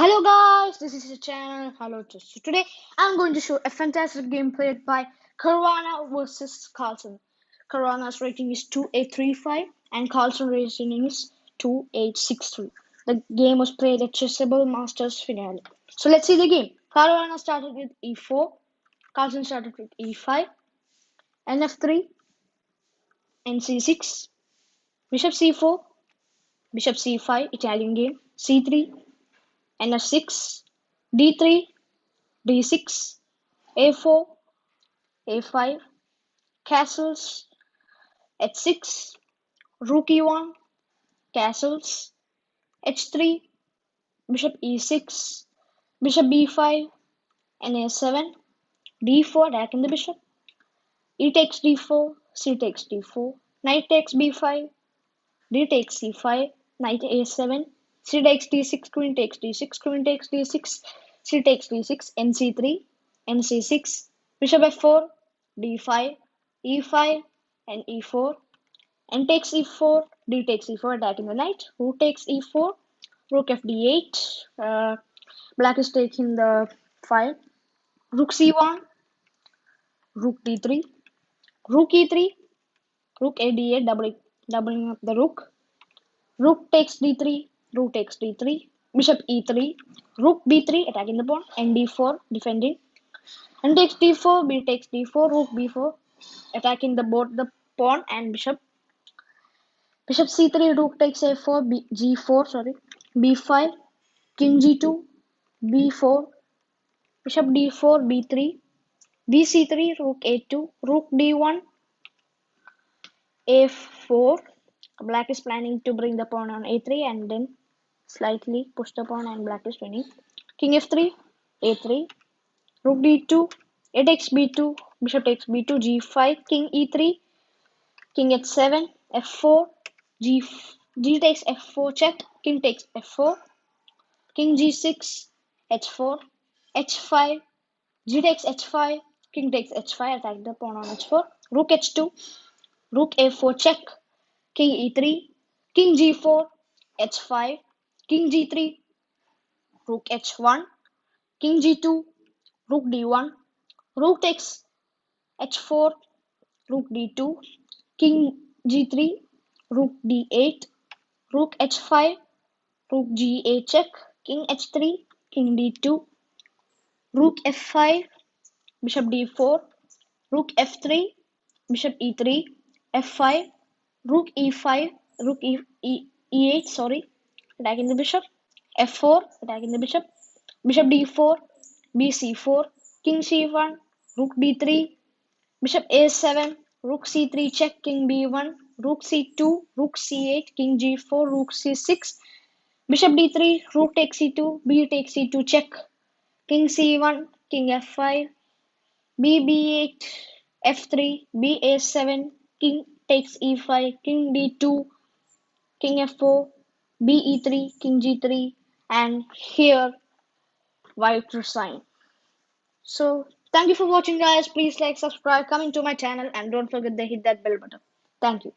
Hello guys, this is the channel. Hello to so today I'm going to show a fantastic game played by Caruana versus Carlsen. Caruana's rating is 2835 and Carlsen rating is 2863. The game was played at Chessable Masters finale. So let's see the game. Caruana started with e4, Carlsen started with e5, nf3, nc6, bishop c4, bishop c5, Italian game, c3, nf6, d3, d6, a4, a5, castles, h6, rook e1, castles, h3, bishop e6, bishop b5, and a7, d4, attacking the bishop, e takes d4, c takes d4, knight takes b5, d takes c5, knight a7, c takes d6, queen takes d6, queen takes d6, c takes d6, nc3, nc6, bishop f4, d5, e5, and e4, n takes e4, d takes e4, attacking the knight, rook takes e4, rook fd8, black is taking the file, rook c1, rook d3, rook e3, rook ad8, doubling up the rook, rook takes d3, rook takes d3, bishop e3, rook b3, attacking the pawn, and d4, defending, n takes d4, b takes d4, rook b4, attacking both the pawn and bishop, bishop c3, rook takes a4, g4, sorry, b5, king g2, b4, bishop d4, b3, bc3, rook a2, rook d1, a4. Black is planning to bring the pawn on a3 and then slightly push the pawn, and black is winning. King f3, a3, rook d2, a takes b2, bishop takes b2, g5, king e3, king h7, f4, g takes f4 check, king takes f4, king g6, h4, h5, g takes h5, king takes h5, attack the pawn on h4, rook h2, rook a4 check, king e3, king g4, h5, king g3, rook h1, king g2, rook d1, rook takes h4, rook d2, king g3, rook d8, rook h5, rook ga check, king h3, king d2, rook f5, bishop d4, rook f3, bishop e3, f5, rook e5, rook e8, sorry, attacking the bishop, f4, attacking the bishop, bishop d4, bc4, king c1, rook d3, bishop a7, rook c3 check, king b1, rook c2, rook c8, king g4, rook c6, bishop d3, rook takes c2, b takes c2 check, king c1, king f5, b b8, f3, b a7, king takes e5, king d2, king f4, b e3, king g3, and here white resign. So thank you for watching guys. Please like, subscribe, come into my channel, and don't forget to hit that bell button. Thank you.